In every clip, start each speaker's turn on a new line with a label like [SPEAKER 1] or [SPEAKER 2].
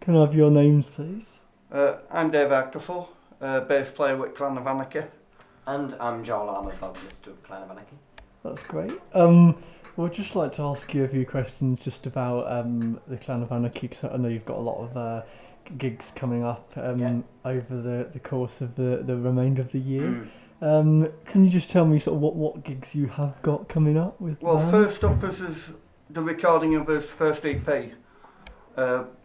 [SPEAKER 1] Can I have your names, please?
[SPEAKER 2] I'm Dave Arcastle, bass player with Clan of Anarchy.
[SPEAKER 3] And I'm Joel, I'm a vocalist of Clan of Anarchy.
[SPEAKER 1] That's great. Well, I'd just like to ask you a few questions just about the Clan of Anarchy, because I know you've got a lot of gigs coming up over the course of the remainder of the year. Can you just tell me sort of what gigs you have got coming up with?
[SPEAKER 2] Well, first up is the recording of his first EP.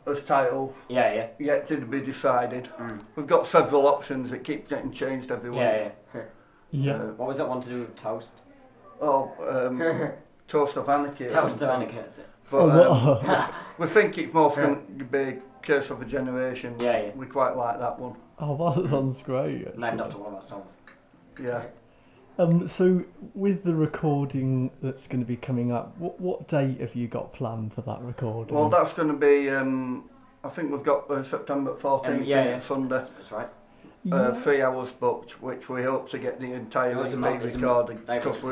[SPEAKER 2] As title, yet to be decided. We've got several options that keep getting changed every week.
[SPEAKER 3] What was that one to do with Toast?
[SPEAKER 2] Toast of Anarchy.
[SPEAKER 3] Toast of Anarchy, that's it.
[SPEAKER 2] But we think it's more going to be Curse of a Generation. We quite like that one.
[SPEAKER 1] Oh, that sounds great. Actually.
[SPEAKER 3] Named after one of our songs.
[SPEAKER 2] Yeah.
[SPEAKER 1] So with the recording that's going to be coming up, what date have you got planned for that recording?
[SPEAKER 2] Well, that's going to be, I think we've got September 14th, Sunday.
[SPEAKER 3] That's right.
[SPEAKER 2] 3 hours booked, which we hope to get the entire EP recorded, because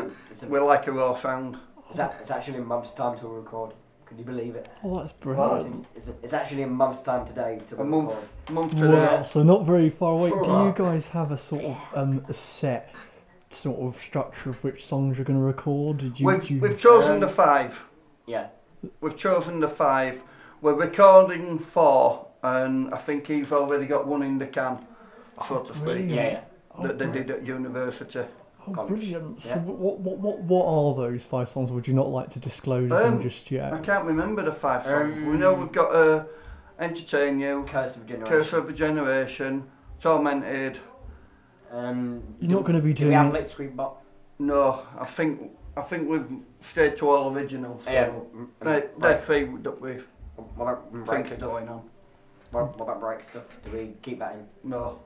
[SPEAKER 2] we like a raw sound.
[SPEAKER 3] It's actually a month's time to record. Can you believe it?
[SPEAKER 1] Oh, that's brilliant.
[SPEAKER 3] It's actually a month's time today to record.
[SPEAKER 2] Month today.
[SPEAKER 1] Wow, so not very far away. Do you guys have a sort of a set sort of structure of which songs you're going to record?
[SPEAKER 2] We've chosen the 5.
[SPEAKER 3] Yeah.
[SPEAKER 2] We've chosen the 5. We're recording 4, and I think he's already got one in the can, so to speak. That they did at university.
[SPEAKER 1] Oh, brilliant. So what are those 5 songs? Would you not like to disclose them just yet?
[SPEAKER 2] I can't remember the 5 songs. We know we've got Entertain You,
[SPEAKER 3] Curse of a Generation,
[SPEAKER 2] Tormented.
[SPEAKER 1] You're not going to be doing...
[SPEAKER 3] Do we have Blitzkrieg Bot?
[SPEAKER 2] No, I think we've stayed to all originals. So they're 3 that we've
[SPEAKER 3] What about break stuff?
[SPEAKER 2] Going on.
[SPEAKER 3] What about break stuff? Do we keep that in?
[SPEAKER 2] No.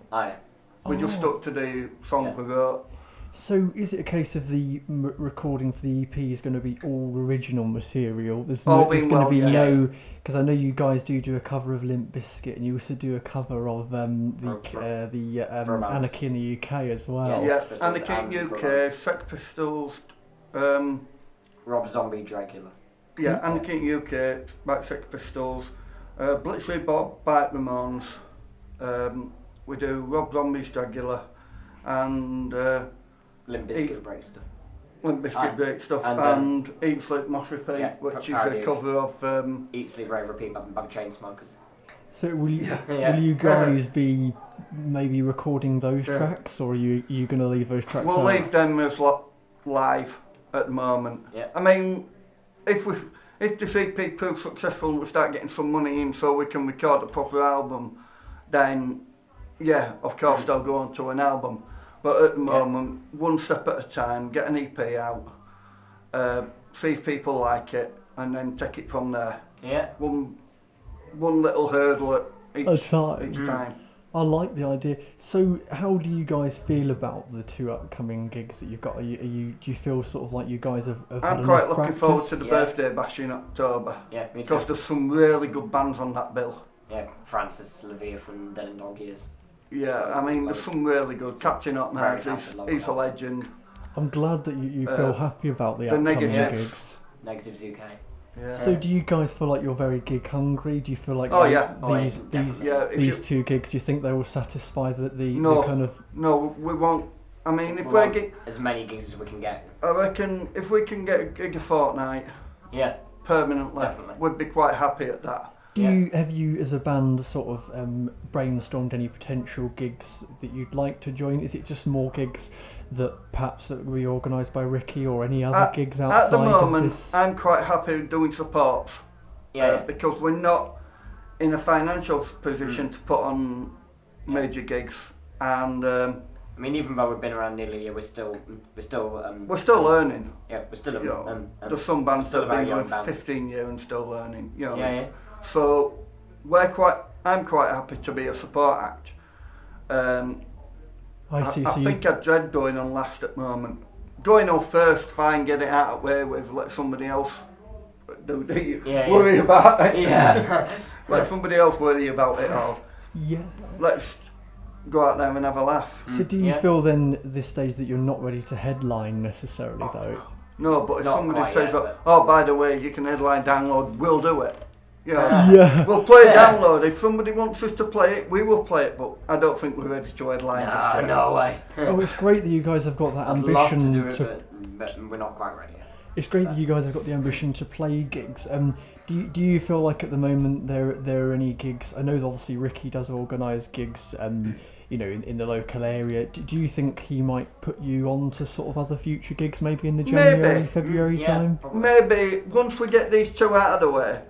[SPEAKER 3] We
[SPEAKER 2] just stuck to the songs we wrote.
[SPEAKER 1] So is it a case of the recording for the EP is going to be all original material? There's going to be no... Because I know you guys do a cover of Limp Bizkit, and you also do a cover of the Anarchy in the UK as well.
[SPEAKER 2] Yeah, Anarchy in the UK, Sex Pistols...
[SPEAKER 3] Rob Zombie Dracula.
[SPEAKER 2] Yeah, Anarchy in the UK, by Sex Pistols. Blitzkrieg Bop, Bite Ramones. We do Rob Zombie's Dracula, and...
[SPEAKER 3] Limp Bizkit break stuff.
[SPEAKER 2] Limp Bizkit break stuff, and Eat Sleep Mosh Repeat, which is a cover of...
[SPEAKER 3] Eat Sleep Rave Repeat by the Chainsmokers.
[SPEAKER 1] So will you guys be maybe recording those tracks, or are you going to leave those tracks
[SPEAKER 2] We'll
[SPEAKER 1] out?
[SPEAKER 2] leave them as live at the moment. I mean, if this EP proves successful and we start getting some money in so we can record a proper album, then of course they'll go on to an album. But at the moment, one step at a time, get an EP out, see if people like it, and then take it from there. One little hurdle at each time.
[SPEAKER 1] I like the idea. So how do you guys feel about the 2 upcoming gigs that you've got? Do you feel sort of like you guys have
[SPEAKER 2] I'm quite looking forward to the birthday bash in October.
[SPEAKER 3] Yeah, me too.
[SPEAKER 2] Because there's some really good bands on that bill.
[SPEAKER 3] Yeah, Francis Levere from Dead and Dog Years.
[SPEAKER 2] Yeah, I mean, there's some really good. Captain Hotnight, he's a legend.
[SPEAKER 1] I'm glad that you feel happy about the upcoming gigs.
[SPEAKER 3] Negatives UK.
[SPEAKER 2] Yeah.
[SPEAKER 1] So do you guys feel like you're very gig hungry? Do you feel like these 2 gigs, do you think they will satisfy the kind of...
[SPEAKER 2] No, we won't. I mean, if
[SPEAKER 3] we get as many gigs as we can get.
[SPEAKER 2] I reckon if we can get a gig a fortnight permanently, we'd be quite happy at that.
[SPEAKER 1] Have you as a band sort of brainstormed any potential gigs that you'd like to join? Is it just more gigs that perhaps that will be organised by Ricky, or any other gigs outside
[SPEAKER 2] at the moment,
[SPEAKER 1] of this?
[SPEAKER 2] I'm quite happy doing supports. Because we're not in a financial position to put on major gigs, and
[SPEAKER 3] I mean, even though we've been around nearly a year, we're still
[SPEAKER 2] learning.
[SPEAKER 3] Yeah, we're still
[SPEAKER 2] there's some bands that have been going 15 years and still learning. You know. So I'm quite happy to be a support act. I think I dread going on last at the moment. Going on first, fine, get it out of the way with, let somebody else worry about it. Let somebody else worry about it all. Let's go out there and have a laugh.
[SPEAKER 1] So do you feel then at this stage that you're not ready to headline necessarily though?
[SPEAKER 2] No, but if somebody says, oh, by the way, you can headline Download, we'll do it. You know,
[SPEAKER 1] Yeah.
[SPEAKER 2] we'll play download. If somebody wants us to play it, we will play it. But I don't think we're ready to headline.
[SPEAKER 3] No way.
[SPEAKER 1] Oh, it's great that you guys have got that
[SPEAKER 3] I'd
[SPEAKER 1] ambition
[SPEAKER 3] love to do it, but we're not quite ready yet.
[SPEAKER 1] It's great that you guys have got the ambition to play gigs. Do you feel like at the moment there are any gigs? I know that obviously Ricky does organise gigs, you know, in the local area. Do you think he might put you on to sort of other future gigs, maybe in the January, February time?
[SPEAKER 2] Maybe once we get these two out of the way,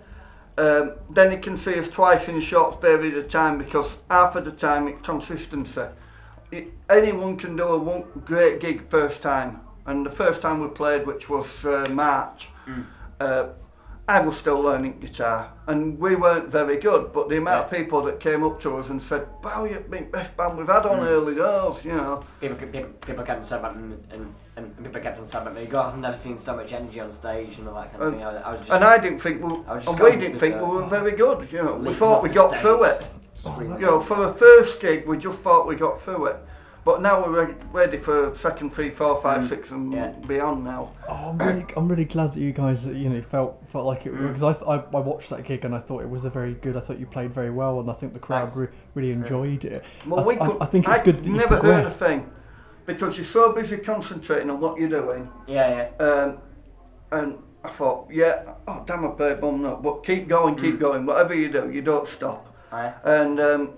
[SPEAKER 2] then he can see us twice in a short period of time, because half of the time it's consistency. Anyone can do a great gig first time, and the first time we played, which was March, I was still learning guitar, and we weren't very good, but the amount of people that came up to us and said, "Wow, you've been best band we've had on early doors," you know.
[SPEAKER 3] People kept saying about and people kept saying about me, God, I've never seen so much energy on stage and all that kind of thing.
[SPEAKER 2] I didn't think we didn't think we were very good, you know. We thought we got through it. You know, for the first gig, we just thought we got through it. But now we're ready for second, 3, 4, 5, 6 and beyond now.
[SPEAKER 1] Oh, I'm really glad that you guys, you know, felt like it, because I watched that gig and I thought it was I thought you played very well, and I think the crowd really enjoyed it.
[SPEAKER 2] Well,
[SPEAKER 1] I think it's good that you
[SPEAKER 2] never heard a
[SPEAKER 1] progressed.
[SPEAKER 2] thing, because you're so busy concentrating on what you're doing. And I thought, oh damn, I played bum up, but keep going, whatever you do, you don't stop. And at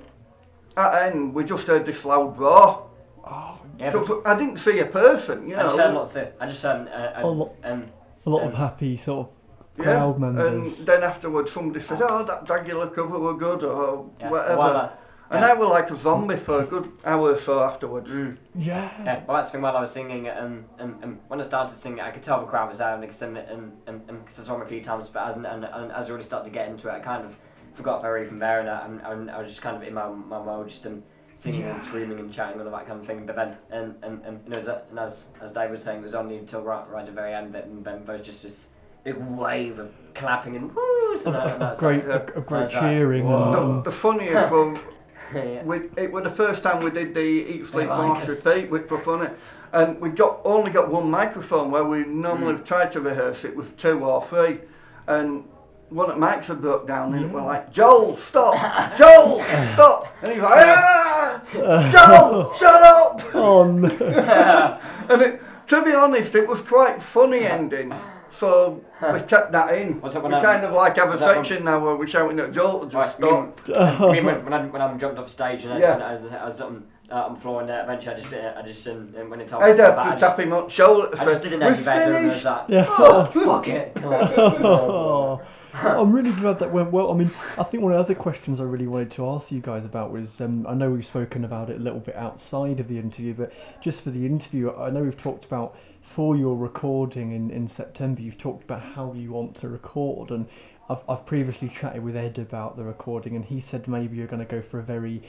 [SPEAKER 2] the end, we just heard this loud roar.
[SPEAKER 1] Oh,
[SPEAKER 2] I didn't see a person, you know.
[SPEAKER 3] I just heard
[SPEAKER 1] a lot of happy sort of crowd members.
[SPEAKER 2] And then afterwards somebody said, "Oh, that regular cover were good," or whatever. And I was like a zombie for a good hour or so afterwards.
[SPEAKER 1] Yeah.
[SPEAKER 3] Well, that's the thing. While I was singing, and when I started singing, I could tell the crowd was there, and because I saw them a few times, but as I really started to get into it, I kind of forgot they were even there, and I was just kind of in my mode, just singing and screaming and chatting and all that kind of thing. But then, and you know, as Dave was saying, it was only until right at the very end that then there was just this big wave of clapping and woos and
[SPEAKER 1] a great cheering.
[SPEAKER 2] The funniest was, it was the first time we did the Eat, Sleep, March, Repeat, which was funny. And we only got one microphone, where we normally try to rehearse it with 2 or 3. And one of the mics had broke down, and we're like, "Joel, stop! Joel, stop!" And he's like, "Ah! Joel, shut up!"
[SPEAKER 1] Oh no!
[SPEAKER 2] And to be honest, it was quite funny ending, so we kept that in. We kind of like have a section now where we're shouting at Joel to just stop.
[SPEAKER 3] I mean, when I'm jumped off stage and I was on the floor, and eventually I just when it told me
[SPEAKER 2] I had to tap him on the shoulder.
[SPEAKER 3] I just did an elevator and I was like,
[SPEAKER 2] oh,
[SPEAKER 3] fuck it.
[SPEAKER 1] I'm really glad that went well. I mean, I think one of the other questions I really wanted to ask you guys about was, I know we've spoken about it a little bit outside of the interview, but just for the interview, I know we've talked about, for your recording in September, you've talked about how you want to record, and I've previously chatted with Ed about the recording, and he said maybe you're going to go for a very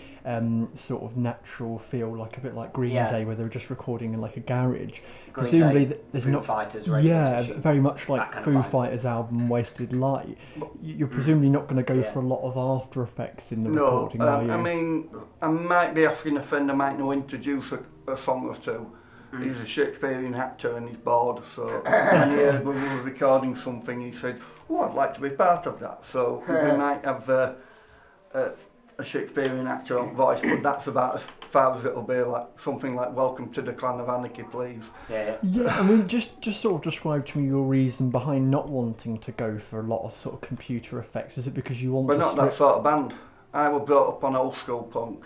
[SPEAKER 1] sort of natural feel, like a bit like Green Day, where they're just recording in like a garage. Presumably there's
[SPEAKER 3] Foo
[SPEAKER 1] not
[SPEAKER 3] Fighters,
[SPEAKER 1] very much like Foo Fighters album Wasted Light. You're presumably not going to go for a lot of after effects in the recording, are you?
[SPEAKER 2] I mean, I might be asking a friend I might know introduce a song or two. He's a Shakespearean actor and he's bored, so when he heard when we were recording something, he said, "Oh, I'd like to be part of that." So we might have a Shakespearean actor on voice, but that's about as far as it'll be, like something like "Welcome to the Clan of Anarchy, please."
[SPEAKER 1] Yeah, I mean, just sort of describe to me your reason behind not wanting to go for a lot of sort of computer effects. Is it because you want
[SPEAKER 2] We're
[SPEAKER 1] to
[SPEAKER 2] not that sort of band. I was brought up on old school punk.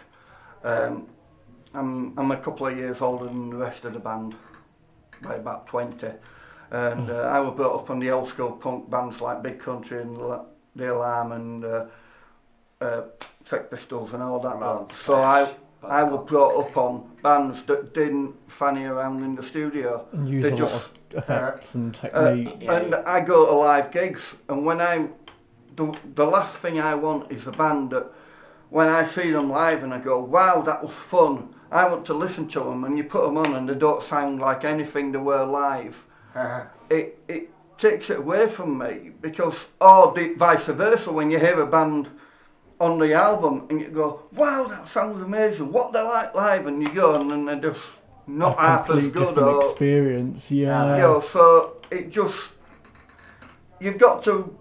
[SPEAKER 2] I'm a couple of years older than the rest of the band, by about 20, and I was brought up on the old school punk bands like Big Country and The Alarm and Sex Pistols and all that lot. So I was brought up on bands that didn't fanny around in the studio.
[SPEAKER 1] And use a lot of effects and technique.
[SPEAKER 2] And I go to live gigs, and when the last thing I want is a band that, when I see them live and I go, "Wow, that was fun," I want to listen to them, and you put them on and they don't sound like anything they were live. It takes it away from me, because, or vice versa, when you hear a band on the album and you go, "Wow, that sounds amazing, what they're like live," and you go and then they're just not half as good.
[SPEAKER 1] Or experience,
[SPEAKER 2] you know, so it just, you've got to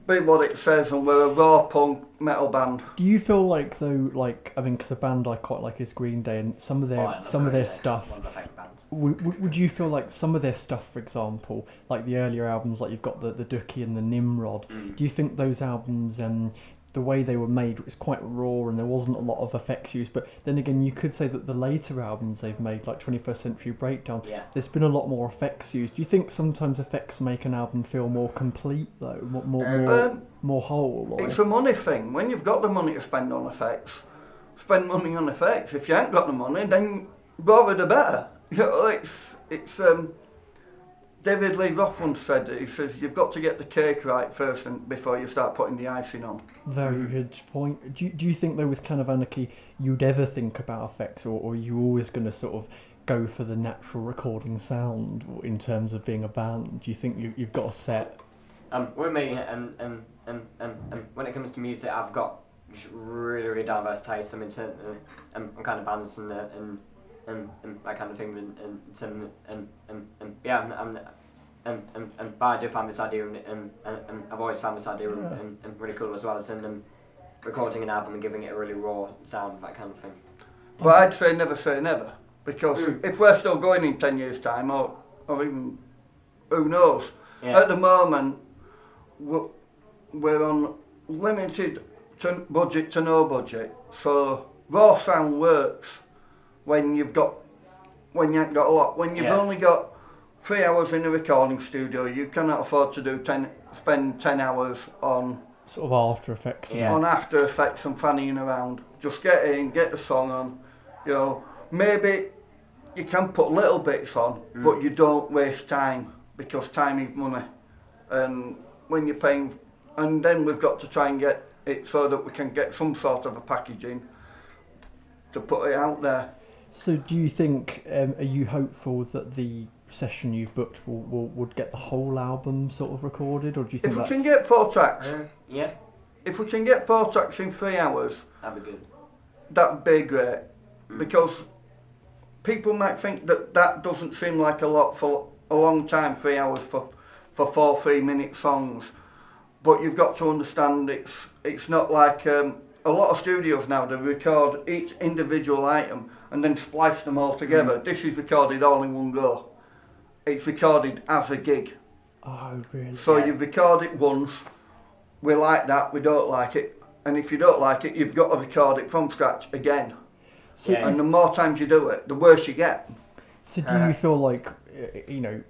[SPEAKER 2] be what it says, and we're a raw punk metal band.
[SPEAKER 1] Do you feel like though, like I mean, because a band I quite like is Green Day, and some of their stuff.
[SPEAKER 3] One of my favourite bands.
[SPEAKER 1] Would you feel like some of their stuff, for example, like the earlier albums, like you've got the Dookie and the Nimrod? Do you think those albums, the way they were made was quite raw and there wasn't a lot of effects used? But then again, you could say that the later albums they've made, like 21st Century Breakdown, there's been a lot more effects used. Do you think sometimes effects make an album feel more complete though, more whole? Like?
[SPEAKER 2] It's a money thing. When you've got the money to spend on effects, spend money on effects. If you ain't got the money, then rather the better. You know, it's David Lee Roth once said it. He says you've got to get the cake right first and before you start putting the icing on.
[SPEAKER 1] Very good point. Do you think though with Clan of Anarchy you'd ever think about effects, or are you always going to sort of go for the natural recording sound in terms of being a band? Do you think you've got a set?
[SPEAKER 3] With me and when it comes to music, I've got just really diverse tastes. I mean, I'm kind of bands and that kind of thing, but I do find this idea, and I've always found this idea really cool as well as recording an album and giving it a really raw sound, that kind of thing.
[SPEAKER 2] But I'd say never, because if we're still going in 10 years' time, or even who knows, at the moment we're on limited budget to no budget, so raw sound works when you ain't got a lot. When you've only got 3 hours in a recording studio, you cannot afford to spend 10 hours on
[SPEAKER 1] sort of After Effects.
[SPEAKER 2] On After Effects and fanning around. Just get in, get the song on. You know, maybe you can put little bits on, but you don't waste time, because time is money. And when you're paying, and then we've got to try and get it so that we can get some sort of a packaging to put it out there.
[SPEAKER 1] So do you think, are you hopeful that the session you've booked would get the whole album sort of recorded, or do you think
[SPEAKER 2] if we can get 4 tracks, if we can get 4 tracks in 3 hours,
[SPEAKER 3] that'd be good.
[SPEAKER 2] That'd be great, because people might think that doesn't seem like a lot for a long time, 3 hours for 4 3-minute songs, but you've got to understand it's not like a lot of studios now, they record each individual item and then splice them all together. This is recorded all in one go. It's recorded as a gig.
[SPEAKER 1] Oh, really?
[SPEAKER 2] So you record it once, we like that, we don't like it, and if you don't like it, you've got to record it from scratch again. So and the more times you do it, the worse you get.
[SPEAKER 1] So do you feel like, you know,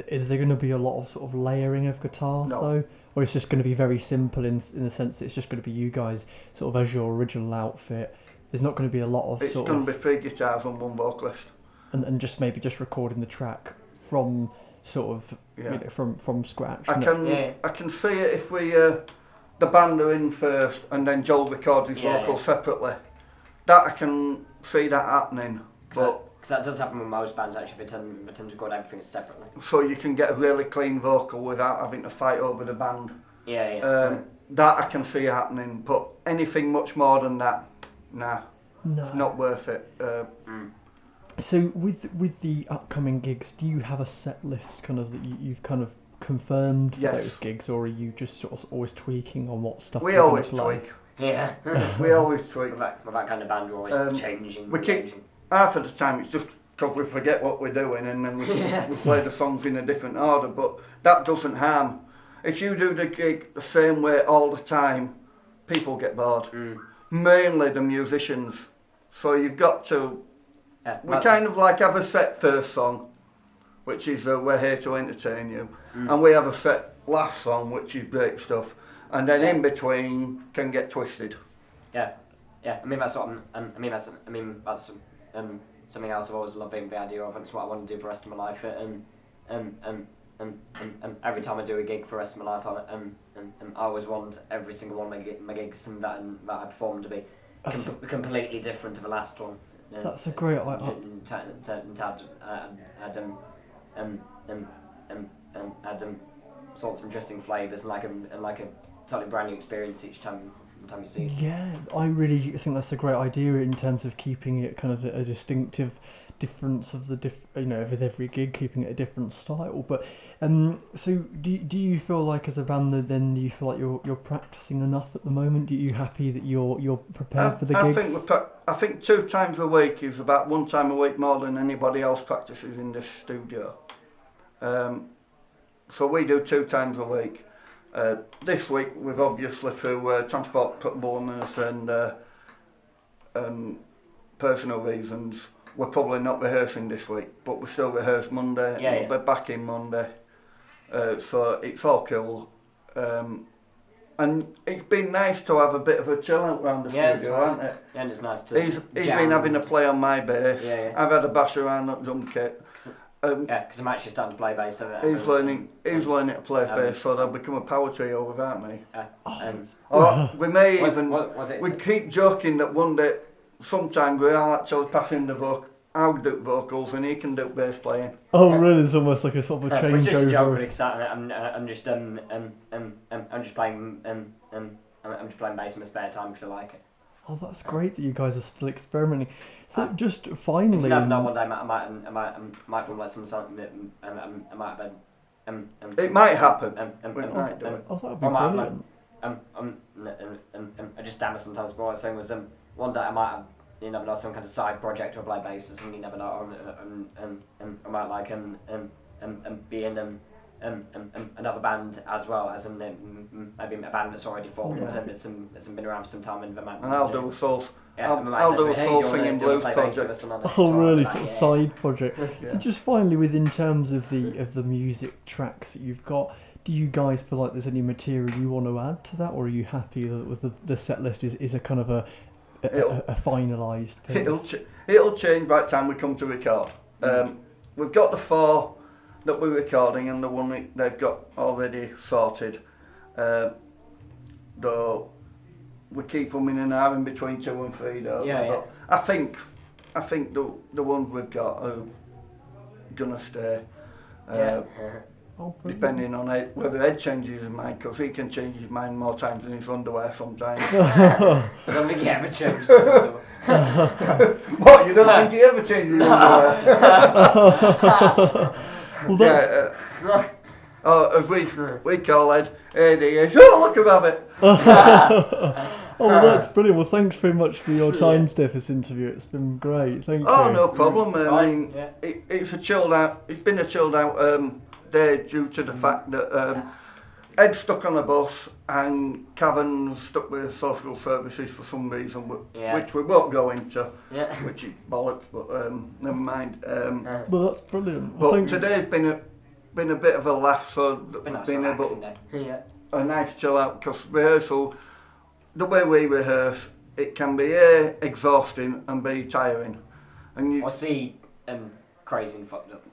[SPEAKER 1] is there going to be a lot of sort of layering of guitars though? Or it's just going to be very simple in the sense that it's just going to be you guys sort of as your original outfit? There's not going to be a lot of
[SPEAKER 2] it's going to be 3 guitars on 1 vocalist.
[SPEAKER 1] And just maybe just recording the track from sort of you know, from scratch.
[SPEAKER 2] I can see it if we the band are in first and then Joel records his vocals separately. That I can see that happening. But
[SPEAKER 3] because that does happen with most bands actually, they tend to record everything separately.
[SPEAKER 2] So you can get a really clean vocal without having to fight over the band. That I can see happening, but anything much more than that, nah, it's not worth it.
[SPEAKER 1] So with the upcoming gigs, do you have a set list kind of that you've kind of confirmed for those gigs, or are you just sort of always tweaking on what stuff?
[SPEAKER 2] We always tweak.
[SPEAKER 3] Yeah.
[SPEAKER 2] We always tweak.
[SPEAKER 3] With that kind of band, we're always changing.
[SPEAKER 2] Half of the time it's just because we forget what we're doing and then we play the songs in a different order, but that doesn't harm. If you do the gig the same way all the time, people get bored. Mainly the musicians. So you've got to... we kind of like have a set first song, which is We're Here to Entertain You, and we have a set last song, which is great stuff, and then in between can get twisted.
[SPEAKER 3] Yeah. I mean that's something else I've always loved being the idea of, and it's what I want to do for the rest of my life. And every time I do a gig for the rest of my life, I always want every single one of my gigs and that I perform to be completely different to the last one.
[SPEAKER 1] That's a great
[SPEAKER 3] idea. Add sorts of interesting flavours and like a totally brand new experience each time you see it.
[SPEAKER 1] Yeah, I really think that's a great idea in terms of keeping it kind of a distinctive difference of with every gig, keeping it a different style. But so do you feel like as a band that then do you feel like you're practicing enough at the moment? Are you happy that you're prepared for the gigs?
[SPEAKER 2] I think 2 times a week is about 1 time a week more than anybody else practices in this studio. So we do 2 times a week. This week we've obviously through transport problems and personal reasons we're probably not rehearsing this week, but we still rehearse Monday. We'll be back in Monday, so it's all cool. And it's been nice to have a bit of a chill out around the studio, hasn't it?
[SPEAKER 3] Yeah, and it's nice to.
[SPEAKER 2] He's been having a play on my bass. I've had a bash around at drum kit.
[SPEAKER 3] Because I'm actually starting to play bass. So
[SPEAKER 2] he's learning to play bass, so they'll become a power trio without me. We may we keep joking that one day, sometimes we'll actually pass him the I'll do vocals and he can do bass playing.
[SPEAKER 1] Oh really? It's almost like a sort of a changeover.
[SPEAKER 3] It's just a joke, really exciting. I'm just playing I'm just playing bass in my spare time because I like it.
[SPEAKER 1] Oh, that's great that you guys are still experimenting. So just finally,
[SPEAKER 3] you never know. One day I might feel like something. I might have been.
[SPEAKER 2] It might happen. We might do it.
[SPEAKER 1] Oh, that'd be brilliant.
[SPEAKER 3] I just stammer sometimes. But what I was saying was one day I might have. You never know, some kind of side project or play bass or something. You never know. I might like be in another band as well as maybe a band that's already formed and that's been around for some time and
[SPEAKER 2] I'll do a soul. I'll do a soul singing blues project.
[SPEAKER 1] Oh really? Sort of side project. So just finally, within terms of the music tracks that you've got, do you guys feel like there's any material you want to add to that, or are you happy that with the set list is a kind of a finalised piece?
[SPEAKER 2] It'll change by the time we come to record. We've got the 4 that we're recording and the one they've got already sorted. Though we keep them in an hour in between 2 and 3 though. But I think the ones we've got are gonna stay. Depending on whether Ed changes his mind, because he can change his mind more times than his underwear sometimes.
[SPEAKER 3] I don't think he ever changes his underwear.
[SPEAKER 2] What, you don't think he ever changes his underwear? As we call Ed, ADH, look at Rabbit!
[SPEAKER 1] That's brilliant. Well, thanks very much for your time, Steph, this interview. It's been great. Thank you.
[SPEAKER 2] Oh, no problem. I mean, it's been a chilled out day due to the fact that Ed's stuck on a bus and Cavan's stuck with social services for some reason, which we won't go into, which is bollocks, but never mind.
[SPEAKER 1] Well, that's brilliant.
[SPEAKER 2] But today's been a bit of a laugh, so been able a nice chill out, because rehearsal, the way we rehearse, it can be A, exhausting and B, tiring. And
[SPEAKER 3] or C, crazy and fucked up.